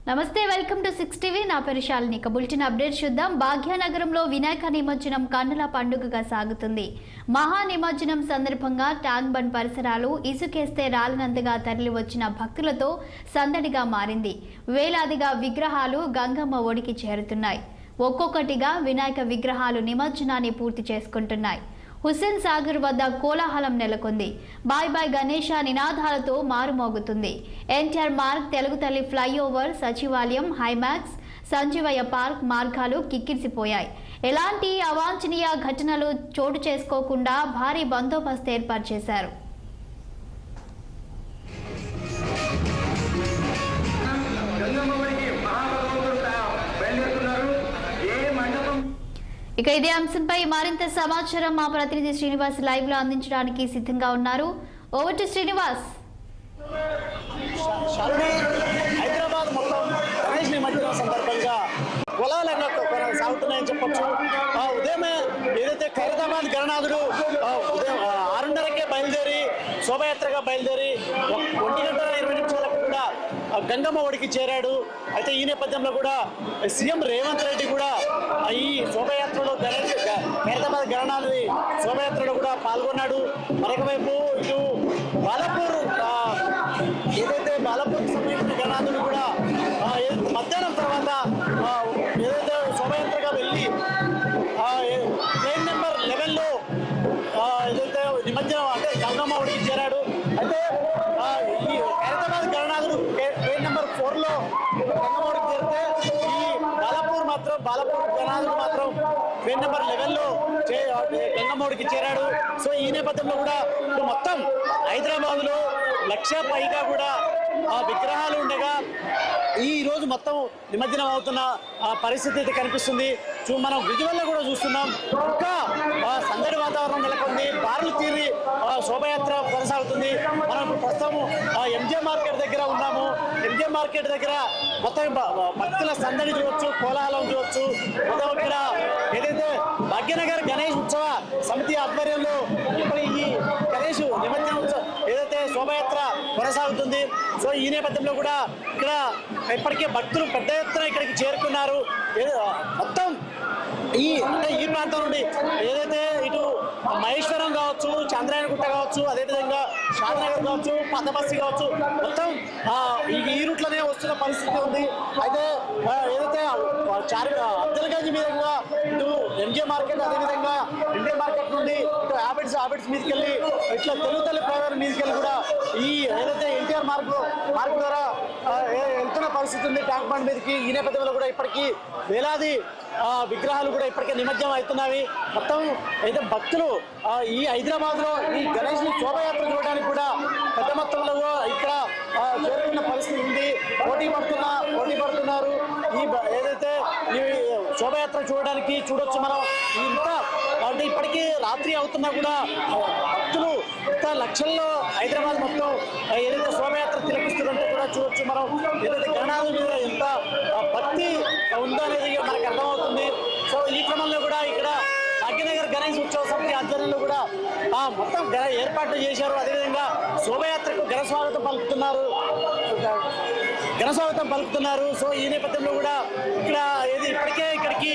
నమస్తే, welcome to 6 TV. నా పేరు శాలిని. బులెటిన్ అప్డేట్ చూద్దాం. భాగ్యనగరంలో వినాయక నిమజ్జనం కన్నుల పండుగగా సాగుతుంది. మహా నిమజ్జనం సందర్భంగా ట్యాంక్ బండ్ పరిసరాలు ఇసుకేస్తే రాలినంతగా తరలి వచ్చిన భక్తులతో సందడిగా మారింది. వేలాదిగా విగ్రహాలు గంగమ్మ ఒడికి చేరుతున్నాయి. ఒక్కొక్కటిగా వినాయక విగ్రహాలు నిమజ్జనాన్ని పూర్తి చేసుకుంటున్నాయి. హుస్సేన్ సాగర్ వద్ద కోలాహలం నెలకొంది. బాయ్ బాయ్ గణేష నినాదాలతో మారుమోగుతుంది. ఎన్టీఆర్ మార్గ్, తెలుగు తల్లి ఫ్లైఓవర్, సచివాలయం, హైమాక్స్, సంజీవయ్య పార్క్ మార్గాలు కిక్కిరిసిపోయాయి. ఎలాంటి అవాంఛనీయ ఘటనలు చోటు చేసుకోకుండా భారీ బందోబస్తు ఏర్పాటు చేశారు. ఇక ఇదే అంశంపై మరింత సమాచారం మా ప్రతినిధి శ్రీనివాస్ లైవ్ లో అందించడానికి సిద్ధంగా ఉన్నారు. Over to Srinivas. హైదరాబాద్ మొత్తం గణేష్ నిమజ్జనం సందర్భంగా పొలాలన్నీ సాగుతున్నాయని చెప్పొచ్చు. ఉదయమే ఏదైతే ఖైరతాబాద్ గణనాథుడు ఉదయం 6:30కే బయలుదేరి శోభయాత్రగా బయలుదేరి 1:20 కూడా గంగమ్మ ఒడికి చేరాడు. అయితే ఈ నేపథ్యంలో కూడా సీఎం రేవంత్ రెడ్డి కూడా ఈ శోభయాత్రలో ఖైరతాబాద్ గణనాథుడి శోభయాత్రలో కూడా పాల్గొన్నాడు. మరొకవైపు ఇటు బాలాపూర్ ఏదైతే బాలాపూర్కి సంబంధించిన గణనాథుడు కూడా మధ్యాహ్నం తర్వాత ఏదైతే శోభయాత్రగా వెళ్ళి ట్రైన్ నెంబర్ 11లో ఏదైతే నిమజ్జనం అంటే గంగమ్మ ఒడికి చేరాడు. అయితే ఈ ఖైరతాబాద్ గణనాథుడు ట్రైన్ నెంబర్ 4లో గంగమ్మ ఒడికి చేరితే ఈ బాలాపూర్ గణనాథుడు మాత్రం ట్రైన్ నెంబర్ 11లో గంగమ్మ ఒడికి చేరాడు. సో ఈ నేపథ్యంలో కూడా మొత్తం హైదరాబాద్లో 1,00,000 పైగా కూడా విగ్రహాలు ఉండగా ఈ రోజు మొత్తం నిమజ్జనం అవుతున్న పరిస్థితి అయితే కనిపిస్తుంది. మనం విజువల్లో కూడా చూస్తున్నాం. ఇంకా సందడి వాతావరణం నెలకొంది. బారులు తీరి శోభయాత్ర కొనసాగుతుంది. మనం ప్రస్తుతం ఎంజే మార్కెట్ దగ్గర ఉన్నాము. ఎంజే మార్కెట్ దగ్గర మొత్తం భక్తుల సందడి చూడొచ్చు, కోలాహలం చూడొచ్చు. మొత్తం ఇక్కడ ఏదైతే భాగ్యనగర్ గణేష్ ఉత్సవ సమితి ఆధ్వర్యంలో ఇప్పుడు ఈ గణేష్ నిమజ్జనం ఏదైతే శోభయాత్ర కొనసాగుతుంది. సో ఈ నేపథ్యంలో కూడా ఇక్కడ ఇప్పటికే భక్తులు పెద్ద ఎత్తున ఇక్కడికి చేరుకున్నారు. మొత్తం ఈ ప్రాంతం నుండి ఏదైతే ఇటు మహేశ్వరం కావచ్చు, చంద్రాయనగుట్ట కావచ్చు, అదేవిధంగా షాద్నగర్ కావచ్చు, పద్దబస్తి కావచ్చు, మొత్తం ఈ రూట్లోనే వస్తున్న పరిస్థితి ఉంది. అయితే ఏదైతే అబ్దుల్గంజ్ మీదుగా ఇటు ఎంజే మార్కెట్, అదేవిధంగా ఇండియా మార్కెట్ నుండి ఇటు హ్యాబిట్స్ మీదకి వెళ్ళి ఇట్లా తెలుగు తల్లి ఫ్లైఓవర్ మీదకి వెళ్ళి కూడా ఈ ఏదైతే ఎన్టీఆర్ మార్గ్ ద్వారా వెళ్తున్న పరిస్థితి ఉంది ట్యాంక్ బండ్ మీదకి. ఈ నేపథ్యంలో కూడా ఇప్పటికీ వేలాది విగ్రహాలు కూడా ఇప్పటికే నిమజ్జనం అవుతున్నవి. మొత్తం అయితే భక్తులు ఈ హైదరాబాద్లో ఈ గణేష్ శోభయాత్ర చూడడానికి కూడా పెద్ద మొత్తంలో ఇక్కడ చేరుకున్న పరిస్థితి ఉంది. పోటీ పడుతున్నారు. ఈ ఏదైతే ఈ శోభయాత్ర చూడొచ్చు మనం. ఇంత అంటే ఇప్పటికీ రాత్రి అవుతున్నా కూడా భక్తులు ఇంత లక్షల్లో హైదరాబాద్ మొత్తం ఏదైతే శోభయాత్ర తిలకిస్తుందంటే కూడా చూడొచ్చు మనం. ఏదైతే గణనాథుడి మీద ఎంత భక్తి ఉందో అనేది మనకు అర్థమవుతుంది. సో ఈ క్రమంలో కూడా ఇక్కడ భాగ్యనగర్ గణేష్ ఉత్సవ సమితి ఆధ్వర్యంలో కూడా మొత్తం ఏర్పాట్లు చేశారు. అదేవిధంగా శోభయాత్రకు ఘన స్వాగతం పలుకుతున్నారు. సో ఈ నేపథ్యంలో కూడా ఇక్కడ ఇప్పటికే ఇక్కడికి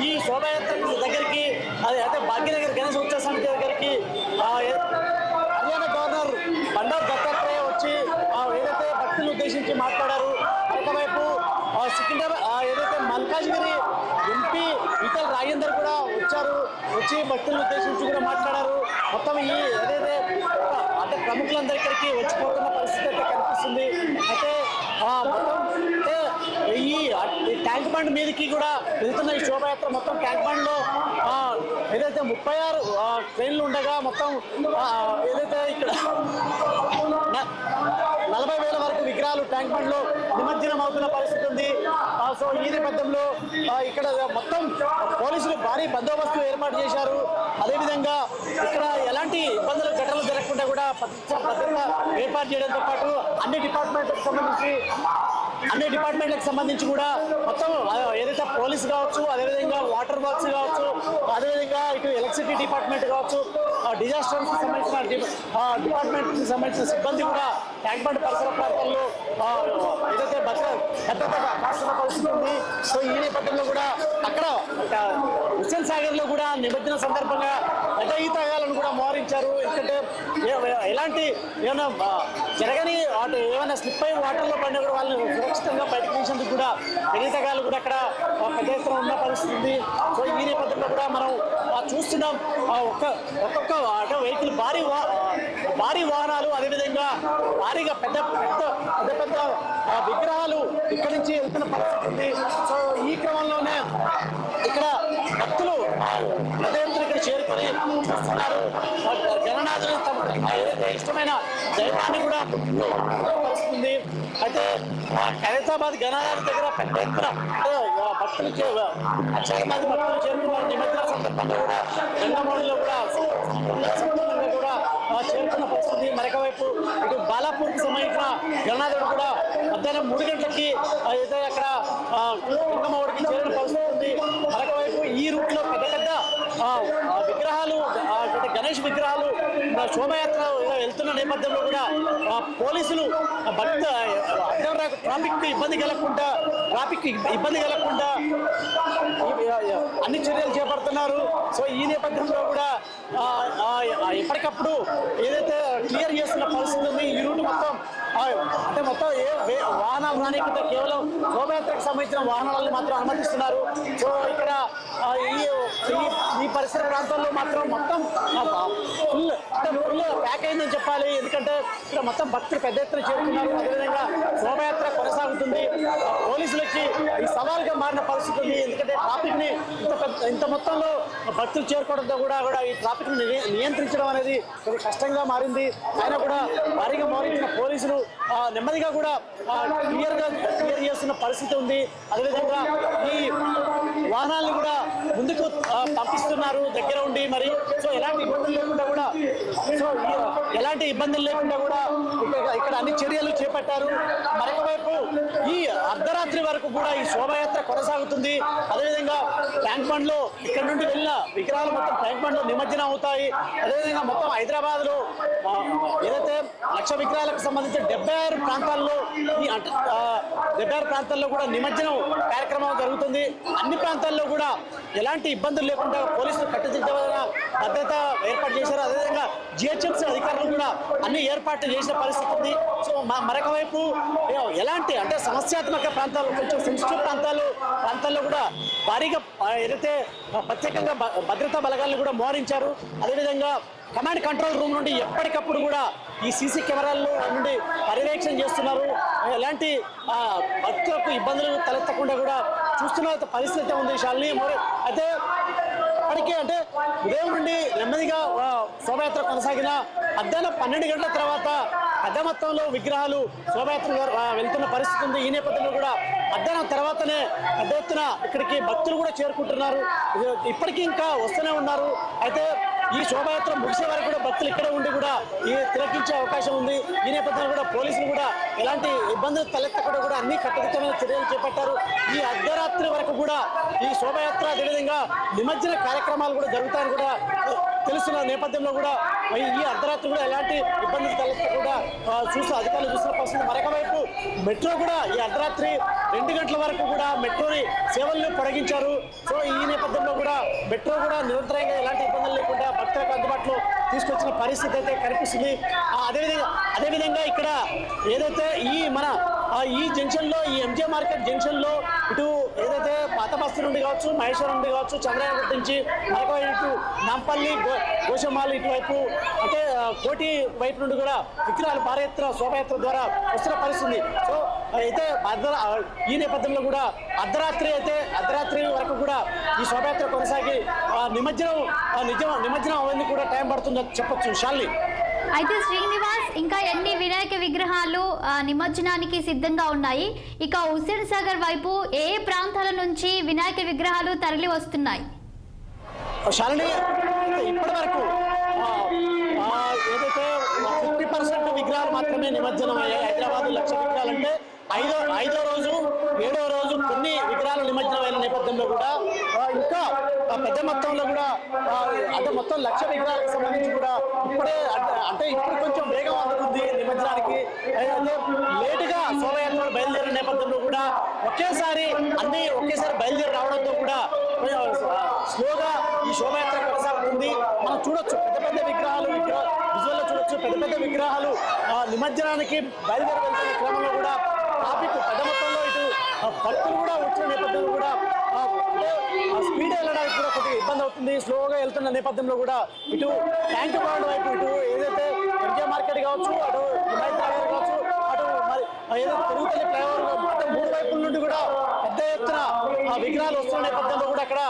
ఈ శోభయాత్ర దగ్గరికి అయితే భాగ్యనగర్ గణేష్ ఉత్సవ సమితి దగ్గరికి హర్యానా గవర్నర్ బండారు దత్తాత్రేయ వచ్చి ఏదైతే భక్తులను ఉద్దేశించి మాట్లాడారు. ఒకవైపు సికింద్రాబాద్ ఏదైతే మల్కాజ్గిరి ఎంపీ ఈటల రాజేందర్ కూడా వచ్చి భక్తులను ఉద్దేశించి కూడా మాట్లాడారు. మొత్తం ఈ ఏదైతే అంటే ప్రముఖులందరూ ఇక్కడికి వచ్చిపోతున్న పరిస్థితి అయితే కనిపిస్తుంది. అయితే మొత్తం అంటే ఈ ట్యాంక్ బండ్ మీదకి కూడా వెళ్తున్న ఈ శోభయాత్ర మొత్తం ట్యాంక్ బండ్లో ఏదైతే 36 ట్రైన్లు ఉండగా మొత్తం ఏదైతే ఇక్కడ 40,000 వరకు విగ్రహాలు ట్యాంక్ బండ్లో నిమజ్జనం అవుతున్న పరిస్థితి ఉంది. సో ఈ నేపథ్యంలో ఇక్కడ మొత్తం పోలీసులు భారీ బందోబస్తు ఏర్పాటు చేశారు. అదేవిధంగా ఇక్కడ ఎలాంటి ఇబ్బందులు ఘటనలు జరగకుండా కూడా భద్రత ఏర్పాటు చేయడంతో పాటు అన్ని డిపార్ట్మెంట్లకు సంబంధించి కూడా మొత్తం ఏదైతే పోలీసు కావచ్చు, అదేవిధంగా వాటర్ వర్క్స్ కావచ్చు, అదేవిధంగా ఇటు ఎలక్ట్రిసిటీ డిపార్ట్మెంట్ కావచ్చు, డిజాస్టర్కి సంబంధించిన డిపార్ట్మెంట్కి సంబంధించిన సిబ్బంది కూడా ట్యాంక్ బండ్ పరిసర ప్రాంతాల్లో ఏదైతే భద్రత కాస్తున్న పరిస్థితి ఉంది. సో ఈ నేపథ్యంలో కూడా అక్కడ హుస్సేన్ సాగర్ లో కూడా నిమజ్జనం సందర్భంగా గజ ఈతగాలను కూడా మోహరించారు. ఎందుకంటే ఎలాంటి ఏమైనా జరగని ఏమైనా స్లిప్ అయి వాటర్లో పడినా కూడా వాళ్ళని సురక్షితంగా బయటకు తీసేందుకు కూడా ఈతగాళ్ళు కూడా అక్కడ పెద్ద ఎత్తున ఉన్న పరిస్థితి ఉంది. సో ఈ నేపథ్యంలో కూడా మనం చూస్తున్నాం ఒక్కొక్క అంటే వెహికల్ భారీ వాహనాలు, అదేవిధంగా భారీగా పెద్ద విగ్రహాలు ఇక్కడి నుంచి వెళ్తున్న పరిస్థితి ఉంది. సో ఈ క్రమంలోనే ఇక్కడ భక్తులు పెద్ద ఎత్తున ఇక్కడ చేరుకొని చూస్తున్నారు. గణనాథుని ఇష్టమైన దైవాన్ని కూడా పరిస్థితుంది. అయితే ఖైరతాబాద్ గణనాథుని దగ్గర పెద్ద ఎత్తున భక్తులు లక్షల మంది భక్తులు చేరుకున్నారు. నిమజ్జన సందర్భంగా కూడా గంగమౌళిలో కూడా చేరుకున్న పరిస్థితి. మరొకవైపు ఇటు బాలాపూర్కి సంబంధించిన గణనాథుడు కూడా మధ్యాహ్నం 3 గంటలకి అయితే అక్కడ గంగమౌడికి చేరిన పరిస్థితి ఉంది. మరొకవైపు ఈ రూట్ లో పెద్ద విగ్రహాలు గణేష్ విగ్రహాలు శోభయాత్ర వెళ్తున్న నేపథ్యంలో కూడా పోలీసులు ట్రాఫిక్ ఇబ్బంది కలగకుండా అన్ని చర్యలు చేపడుతున్నారు. సో ఈ నేపథ్యంలో కూడా ఎప్పటికప్పుడు ఏదైతే క్లియర్ చేస్తున్న పరిస్థితి ఉంది. ఈ రూట్ మొత్తం అంటే మొత్తం వాహనాలు రానికుండా కేవలం శోభయాత్రకు సంబంధించిన వాహనాలను మాత్రం అనుమతిస్తున్నారు. సో ఇక్కడ ఈ పరిసర ప్రాంతాల్లో మాత్రం మొత్తం ఫుల్ ప్యాక్ అయిందని చెప్పాలి. ఎందుకంటే ఇక్కడ మొత్తం భక్తులు పెద్ద ఎత్తున చేరుకున్నారు. అదేవిధంగా శోభయాత్ర కొనసాగుతుంది. పోలీసులకి ఈ సవాల్గా మారిన పరిస్థితి ఉంది. ఎందుకంటే ట్రాఫిక్ ని ఇంత మొత్తంలో భక్తులు చేరుకోవడంతో కూడా ఈ ట్రాఫిక్ ని నియంత్రించడం అనేది కొంచెం కష్టంగా మారింది. అయినా కూడా భారీగా మోహరించిన పోలీసులు నెమ్మదిగా కూడా క్లియర్ చేస్తున్న పరిస్థితి ఉంది. అదేవిధంగా ఈ వాహనాలను కూడా ముందుకు పంపిస్తున్నారు దగ్గర ఉండి. మరి సో ఎలాంటి ఇబ్బందులు లేకుండా కూడా ఇక్కడ అన్ని చర్యలు చేపట్టారు. మరొక వైపు ఈ అర్ధరాత్రి వరకు కూడా ఈ శోభయాత్ర కొనసాగుతుంది. అదేవిధంగా ట్యాంక్ బండ్ లో ఇక్కడ నుండి వెళ్ళిన విగ్రహాలు మొత్తం ట్యాంక్ బండ్ లో నిమజ్జనం అవుతాయి. అదేవిధంగా మొత్తం హైదరాబాద్ లో ఏదైతే 1,00,000 విగ్రహాలకు సంబంధించిన 76 ప్రాంతాల్లో కూడా నిమజ్జనం కార్యక్రమం జరుగుతుంది. అన్ని ప్రాంతాల్లో కూడా ఎలాంటి ఇబ్బందులు లేకుండా పోలీసులు కట్టుదిట్టమైన భద్రత ఏర్పాటు చేశారు. అదేవిధంగా జిహెచ్ఎంసీ అధికారులు కూడా అన్ని ఏర్పాట్లు చేసిన పరిస్థితి ఉంది. సో మరొక వైపు ఎలాంటి అంటే సమస్యాత్మక ప్రాంతాలు, కొంచెం సెన్సిటివ్ ప్రాంతాల్లో కూడా భారీగా ఏదైతే ప్రత్యేకంగా భద్రతా బలగాలను కూడా మోహరించారు. అదేవిధంగా కమాండ్ కంట్రోల్ రూమ్ నుండి ఎప్పటికప్పుడు కూడా ఈ సీసీ కెమెరాల్లో నుండి పర్యవేక్షణ చేస్తున్నారు. ఎలాంటి భక్తులకు ఇబ్బందులు తలెత్తకుండా కూడా చూస్తున్న పరిస్థితి ఉంది. శాలిని అయితే ఇప్పటికే అంటే ఉదయం నుండి నెమ్మదిగా శోభయాత్ర కొనసాగిన మధ్యాహ్నం 12 గంటల తర్వాత పెద్ద మొత్తంలో విగ్రహాలు శోభయాత్ర వెళ్తున్న పరిస్థితి ఉంది. ఈ నేపథ్యంలో కూడా మధ్యాహ్నం తర్వాతనే పెద్ద ఎత్తున ఇక్కడికి భక్తులు కూడా చేరుకుంటున్నారు. ఇప్పటికీ ఇంకా వస్తూనే ఉన్నారు. అయితే ఈ శోభయాత్ర ముగిసే వరకు కూడా భక్తులు ఇక్కడే ఉండి కూడా తిలకించే అవకాశం ఉంది. ఈ నేపథ్యంలో కూడా పోలీసులు కూడా ఎలాంటి ఇబ్బందులు తలెత్తకుండా కూడా అన్ని కట్టుదిట్టమైన చర్యలు చేపట్టారు. ఈ అర్ధరాత్రి వరకు కూడా ఈ శోభయాత్ర అదేవిధంగా నిమజ్జన కార్యక్రమాలు కూడా జరుగుతాయని కూడా తెలుస్తున్న నేపథ్యంలో కూడా ఈ అర్ధరాత్రి కూడా ఎలాంటి ఇబ్బందులు తలెత్తకుండా అధికారులు చూస్తున్న పరిస్థితి. మరొక వైపు మెట్రో కూడా ఈ అర్ధరాత్రి 2 గంటల వరకు కూడా మెట్రోని సేవలను పొడిగించారు. సో ఈ నేపథ్యంలో కూడా మెట్రో కూడా నిరంతరంగా ఎలాంటి ఇబ్బందులు లేకుండా భక్తులకు అందుబాటులో తీసుకొచ్చిన పరిస్థితి అయితే కనిపిస్తుంది. అదేవిధంగా ఇక్కడ ఏదైతే ఈ జంక్షన్లో ఈ ఎంజే మార్కెట్ జంక్షన్లో ఇటు ఏదైతే పాత బస్తీ నుండి కావచ్చు, మహేశ్వరం నుండి కావచ్చు, చంద్రయాన్ నుంచి మరొక ఇటు నాంపల్లి, గోషమాల్ ఇటువైపు అంటే కోటి వైపు నుండి కూడా విగ్రహాలు భారీ ఎత్తున శోభయాత్ర ద్వారా వస్తున్న పరిస్థితి. సో అయితే ఈ నేపథ్యంలో కూడా అర్ధరాత్రి వరకు కూడా ఈ శోభయాత్ర కొనసాగి నిమజ్జనం అవ్వడానికి కూడా టైం పడుతుందని చెప్పొచ్చు. శాలిని అయితే శ్రీనివాస్, ఇంకా ఎన్ని వినాయక విగ్రహాలు నిమజ్జనానికి సిద్ధంగా ఉన్నాయి? ఇక హుస్సేన్ సాగర్ వైపు ఏ ప్రాంతాల నుంచి వినాయక విగ్రహాలు తరలి వస్తున్నాయి? శాలిని ఇప్పటి వరకు ఏదైతే 50% విగ్రహాలు మాత్రమే నిమజ్జనం అయ్యాయి. హైదరాబాద్ 1,00,000 విగ్రహాలు అంటే ఐదో రోజు 7వ రోజు కొన్ని విగ్రహాలు నిమజ్జనమైన నేపథ్యంలో కూడా ఇంకా పెద్ద మొత్తంలో కూడా అంటే మొత్తం 1,00,000 విగ్రహాలకు సంబంధించి కూడా ఇప్పుడే అంటే ఇప్పుడు కొంచెం వేగం అందుతుంది నిమజ్జనానికి. లేటుగా శోభయాత్రలు బయలుదేరిన నేపథ్యంలో కూడా ఒకేసారి బయలుదేరి రావడంతో కూడా స్లోగా ఈ శోభయాత్ర కొనసాగుతుంది. మనం చూడొచ్చు పెద్ద విగ్రహాలు విజువల్లో చూడొచ్చు పెద్ద విగ్రహాలు నిమజ్జనానికి బయలుదేరి వెళ్తున్న క్రమంలో కూడా ట్రాఫిక్ పెద్ద మొత్తంలో ఇటు భక్తులు కూడా వచ్చిన నేపథ్యంలో కూడా స్పీడ్ వెళ్ళడానికి కూడా కొద్దిగా ఇబ్బంది అవుతుంది. స్లోగా వెళ్తున్న నేపథ్యంలో కూడా ఇటు ట్యాంక్ బండ్ వైపు ఇటు ఏదైతే ఎంజే మార్కెట్ కావచ్చు, అటు హిమాయత్ నగర్ కావచ్చు, అటు మరి ఏదైతే తిరుగుతల్లి ఫ్లైఓవర్ మొత్తం 3 వైపుల నుండి కూడా పెద్ద ఎత్తున విగ్రహాలు వస్తున్న నేపథ్యంలో కూడా అక్కడ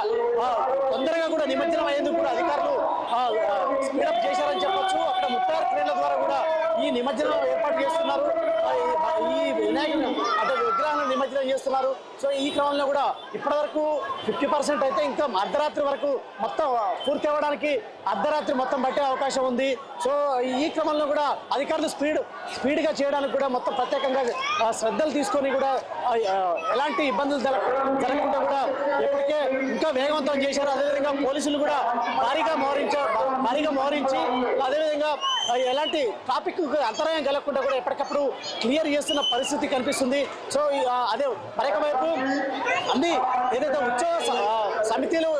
తొందరగా కూడా నిమజ్జనం అయ్యేందుకు కూడా అధికారులు స్పీడప్ చేశారని చెప్పొచ్చు. అక్కడ 36 క్రేన్ల ద్వారా కూడా ఈ నిమజ్జనం ఏర్పాటు చేస్తున్నారు. ఈ వినాయకుని అంటే విగ్రహాలను నిమజ్జనం చేస్తున్నారు. సో ఈ క్రమంలో కూడా ఇప్పటివరకు 50% అయితే ఇంకా అర్ధరాత్రి వరకు మొత్తం పూర్తి అవ్వడానికి అర్ధరాత్రి మొత్తం పట్టే అవకాశం ఉంది. సో ఈ క్రమంలో కూడా అధికారులు స్పీడ్గా చేయడానికి కూడా మొత్తం ప్రత్యేకంగా శ్రద్ధలు తీసుకొని కూడా ఎలాంటి ఇబ్బందులు జరగకుండా కూడా ఇప్పటికే ఇంకా వేగవంతం చేశారు. అదేవిధంగా పోలీసులు కూడా భారీగా మోహరించి అదేవిధంగా ఎలాంటి ట్రాఫిక్ అంతరాయం కలగకుండా కూడా ఎప్పటికప్పుడు క్లియర్ చేస్తున్న పరిస్థితి కనిపిస్తుంది. సో అదే మరొక వైపు అన్ని ఏదైతే ఉత్సవ సమితిలు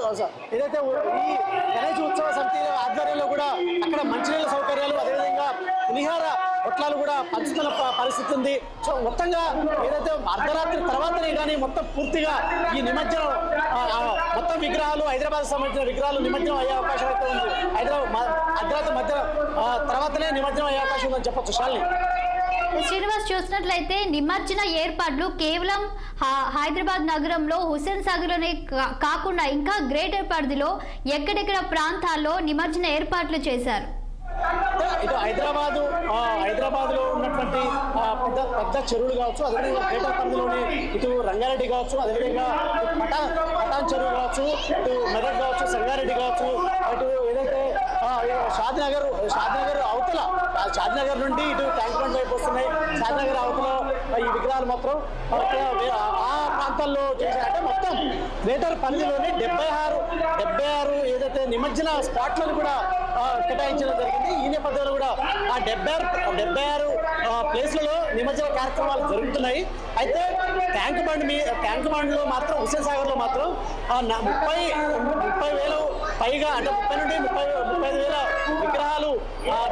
ఏదైతే ఈ గణేష్ ఉత్సవ సమితి ఆధ్వర్యంలో కూడా అక్కడ మంచినీళ్ళ సౌకర్యాలు అదేవిధంగా పులిహార పొట్లాలు కూడా పంచుతున్న పరిస్థితి ఉంది. సో మొత్తంగా ఏదైతే అర్ధరాత్రి తర్వాతనే కానీ మొత్తం పూర్తిగా ఈ నిమజ్జనం మొత్తం విగ్రహాలు హైదరాబాద్ సంబంధించిన విగ్రహాలు నిమజ్జనం అయ్యే అవకాశం అయితే ఉంది. అర్ధరాత్రి మధ్య తర్వాతనే నిమజ్జనం అయ్యే అవకాశం ఉందని చెప్పొచ్చు. శాలిని శ్రీనివాస్, చూసినట్లయితే నిమజ్జన ఏర్పాట్లు కేవలం హైదరాబాద్ నగరంలో హుస్సేన్ సాగర్లోనే కాకుండా ఇంకా గ్రేటర్ పరిధిలో ఎక్కడెక్కడ ప్రాంతాల్లో నిమజ్జన ఏర్పాట్లు చేశారు. ఇటు హైదరాబాద్లో ఉన్నటువంటి పెద్ద చెరువులు కావచ్చు, అదేవిధంగా గ్రేటర్ పరిధిలోని ఇటు రంగారెడ్డి కావచ్చు, అదేవిధంగా పటాన్ చెరువు కావచ్చు, ఇటు మెదక్ కావచ్చు, సంగారెడ్డి కావచ్చు, ఇటు ఏదైతే షాద్నగర్ అవతల షాద్నగర్ నుండి ఇటు ట్యాంక్ బండ్ వైపు వస్తున్నాయి. షాద్నగర్ అవతల ఈ విగ్రహాలు మాత్రం ఆ ప్రాంతాల్లో చేశారంటే మొత్తం గ్రేటర్ పరిధిలోని 76 ఏదైతే నిమజ్జన స్పాట్లను కూడా కేటాయించడం జరిగింది. ఈ నేపథ్యంలో కూడా ఆ 76 ప్లేస్లలో నిమజ్జన కార్యక్రమాలు జరుగుతున్నాయి. అయితే ట్యాంక్ బండ్లో మాత్రం హుస్సేన్ సాగర్లో మాత్రం 30,000 పైగా అంటే 30 నుండి 35,000 విగ్రహాలు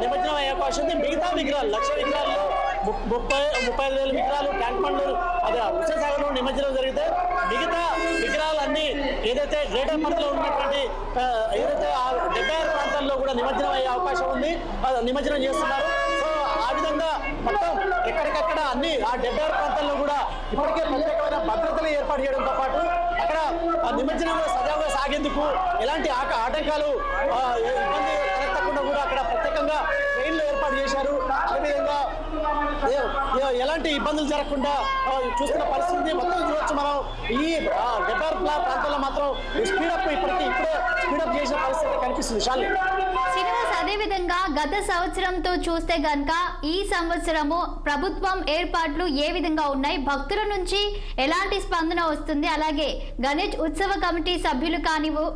నిమజ్జనం అయ్యే అవకాశం ఉంది. మిగతా విగ్రహాలు 1,00,000 విగ్రహాల్లో 35,000 విగ్రహాలు ట్యాంక్ బండ్లు అదే హుస్సేన్ సాగర్లో నిమజ్జనం జరిగితే మిగతా విగ్రహాలన్నీ ఏదైతే గ్రేటర్ పరిధిలో ఉన్నటువంటి ఏదైతే 76 ప్రాంతాల్లో కూడా నిమజ్జనం అయ్యే అవకాశం ఉంది. నిమజ్జనం చేస్తున్నారు. సో ఆ విధంగా మొత్తం ఎక్కడికక్కడ అన్ని ఆ 76 ప్రాంతాల్లో కూడా ఇప్పటికే ప్రత్యేకమైన భద్రతలు ఏర్పాటు చేయడంతో పాటు అక్కడ నిమజ్జనం సజావుగా సాగేందుకు ఎలాంటి ఆటంకాలు ఇబ్బంది తలెత్తకుండా కూడా అక్కడ ప్రత్యేకంగా ట్రైన్లు ఏర్పాటు చేశారు. అదేవిధంగా ఎలాంటి ఇబ్బందులు జరగకుండా చూస్తున్న పరిస్థితి మొత్తం చూడొచ్చు. మనం ఈ 76 ప్రాంతాల్లో మాత్రం ఇప్పుడే స్పీడప్ చేసిన పరిస్థితి కనిపిస్తుంది. శాలిని, శ్రీనివాస్, అదేవిధంగా గత సంవత్సరంతో చూస్తే గనక ఈ సంవత్సరము ప్రభుత్వం ఏర్పాట్లు ఏ విధంగా ఉన్నాయి, భక్తుల నుంచి ఎలాంటి స్పందన వస్తుంది, అలాగే గణేష్ ఉత్సవ కమిటీ సభ్యులు కానివ్వు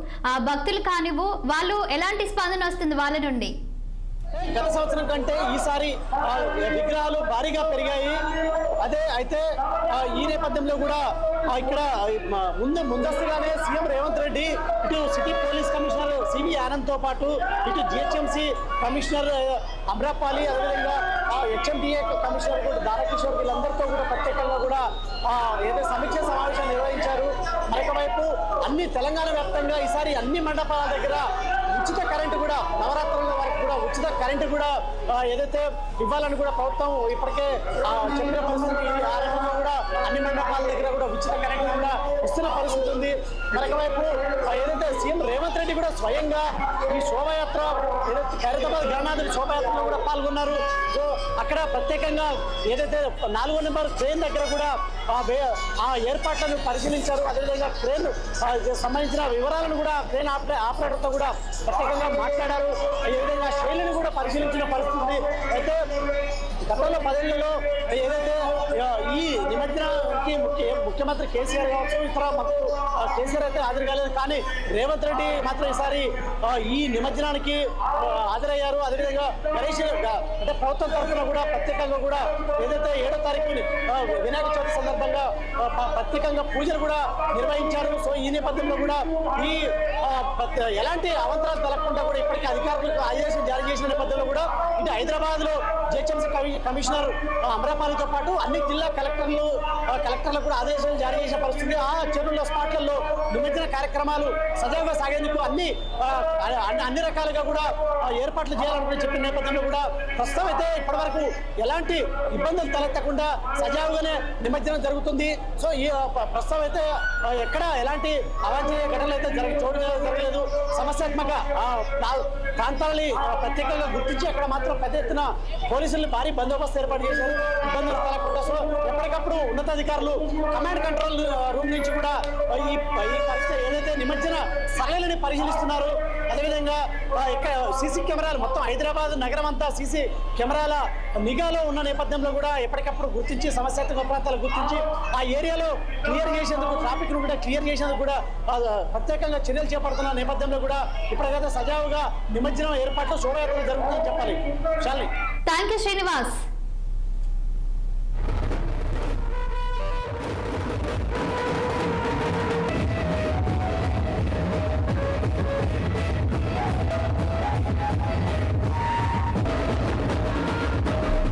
భక్తులు కానివ్వు వాళ్ళు ఎలాంటి స్పందన వస్తుంది వాళ్ళ నుండి? గత సంవత్సరం కంటే ఈసారి విగ్రహాలు భారీగా పెరిగాయి. అయితే ఈ నేపథ్యంలో కూడా ఇక్కడ ముందస్తుగానే సీఎం రేవంత్ రెడ్డి ఇటు సిటీ పోలీస్ కమిషనర్ సివి ఆనంద్తో పాటు ఇటు జిహెచ్ఎంసీ కమిషనర్ అమ్రపాలి అదేవిధంగా హెచ్ఎండిఏ కమిషనర్ కూడా దారాకిషోర్ వీళ్ళందరితో కూడా ప్రత్యేకంగా కూడా ఏదో సమీక్ష సమావేశం నిర్వహించారు. మరొక వైపు తెలంగాణ వ్యాప్తంగా ఈసారి అన్ని మండపాల దగ్గర ఉచిత కరెంటు కూడా నవరాత్రుల వరకు కూడా ఉచిత కరెంటు కూడా ఏదైతే ఇవ్వాలని కూడా ప్రభుత్వం ఇప్పటికే చెప్పిన పరిస్థితి. ఆ రకంగా కూడా అన్ని మండపాల దగ్గర కూడా ఉచిత కరెంటు కూడా ఇస్తున్న పరిస్థితి ఉంది. మరొక వైపు ఏదైతే సీఎం రేవంత్ రెడ్డి కూడా స్వయంగా ఈ శోభయాత్ర ఏదైతే ఖైరతాబాద్ గణనాథుడి శోభయాత్రలో కూడా పాల్గొన్నారు. సో అక్కడ ప్రత్యేకంగా ఏదైతే 4వ నెంబర్ ట్రైన్ దగ్గర కూడా ఆ ఏర్పాట్లను పరిశీలించారు. అదేవిధంగా ట్రైన్ సంబంధించిన వివరాలను కూడా ట్రైన్ ఆపరేటర్తో కూడా ప్రత్యేకంగా మాట్లాడారు. ఏ విధంగా శైలిని కూడా పరిశీలించిన పరిస్థితి. అయితే గతంలో 10 ఏళ్లలో ఏదైతే ఈ నిమజ్జనానికి ముఖ్యమంత్రి కేసీఆర్ కావచ్చు, ఇతర మంత్రులు కేసీఆర్ అయితే హాజరు కాలేదు. కానీ రేవంత్ రెడ్డి మాత్రం ఈసారి ఈ నిమజ్జనానికి హాజరయ్యారు. అదేవిధంగా గణేష్ అంటే ప్రభుత్వం తరఫున కూడా ప్రత్యేకంగా కూడా ఏదైతే 7వ తారీఖు వినాయక చవితి సందర్భంగా ప్రత్యేకంగా పూజలు కూడా నిర్వహించారు. సో ఈ నేపథ్యంలో కూడా ఈ ఎలాంటి అవంతరాలు తలగకుండా కూడా ఇప్పటికీ అధికారులకు ఆదేశం జారీ చేసిన నేపథ్యంలో కూడా ఇటు హైదరాబాద్ లో జిహెచ్ఎంసీ కమిషనర్ అమరాపాలితో పాటు అన్ని జిల్లా కలెక్టర్లకు కూడా ఆదేశాలు జారీ చేసిన పరిస్థితి. ఆ చెరువుల స్పాట్లలో నిమజ్జన కార్యక్రమాలు సజావుగా సాగేందుకు అన్ని రకాలుగా కూడా ఏర్పాట్లు చేయాలని చెప్పిన నేపథ్యంలో కూడా ప్రస్తుతం అయితే ఇప్పటివరకు ఎలాంటి ఇబ్బందులు తలెత్తకుండా సజావుగానే నిమజ్జనం జరుగుతుంది. సో ఈ ప్రస్తుతం అయితే ఎక్కడ ఎలాంటి అవాంఛనీయ ఘటనలు అయితే జరగలేదు. సమస్యాత్మక ప్రాంతాలని ప్రత్యేకంగా గుర్తించి అక్కడ మాత్రం పెద్ద ఎత్తున పోలీసులు భారీ బందోబస్తు ఏర్పాటు చేశారు ఇబ్బందులు తలగకుండా. సో ఎప్పటికప్పుడు ఉన్నతాధికారులు కమాండ్ కంట్రోల్ రూమ్ నుంచి కూడా ఈ పరిస్థితి ఏదైతే నిమజ్జన సరళిని పరిశీలిస్తున్నారు. అదేవిధంగా ఇక్కడ సీసీ కెమెరాలు మొత్తం హైదరాబాద్ నగరం అంతా సీసీ కెమెరాల నిఘాలో ఉన్న నేపథ్యంలో కూడా ఎప్పటికప్పుడు గుర్తించి సమస్యాత్మక ప్రాంతాలు గుర్తించి ఆ ఏరియాలో క్లియర్ చేసేందుకు ట్రాఫిక్ ను కూడా క్లియర్ చేసేందుకు కూడా ప్రత్యేకంగా చర్యలు చేపడుతున్న నేపథ్యంలో కూడా ఇప్పటికైతే సజావుగా నిమజ్జనం ఏర్పాట్లు శోభయాత్రలు జరుగుతుందని చెప్పాలి. Thank you Srinivas.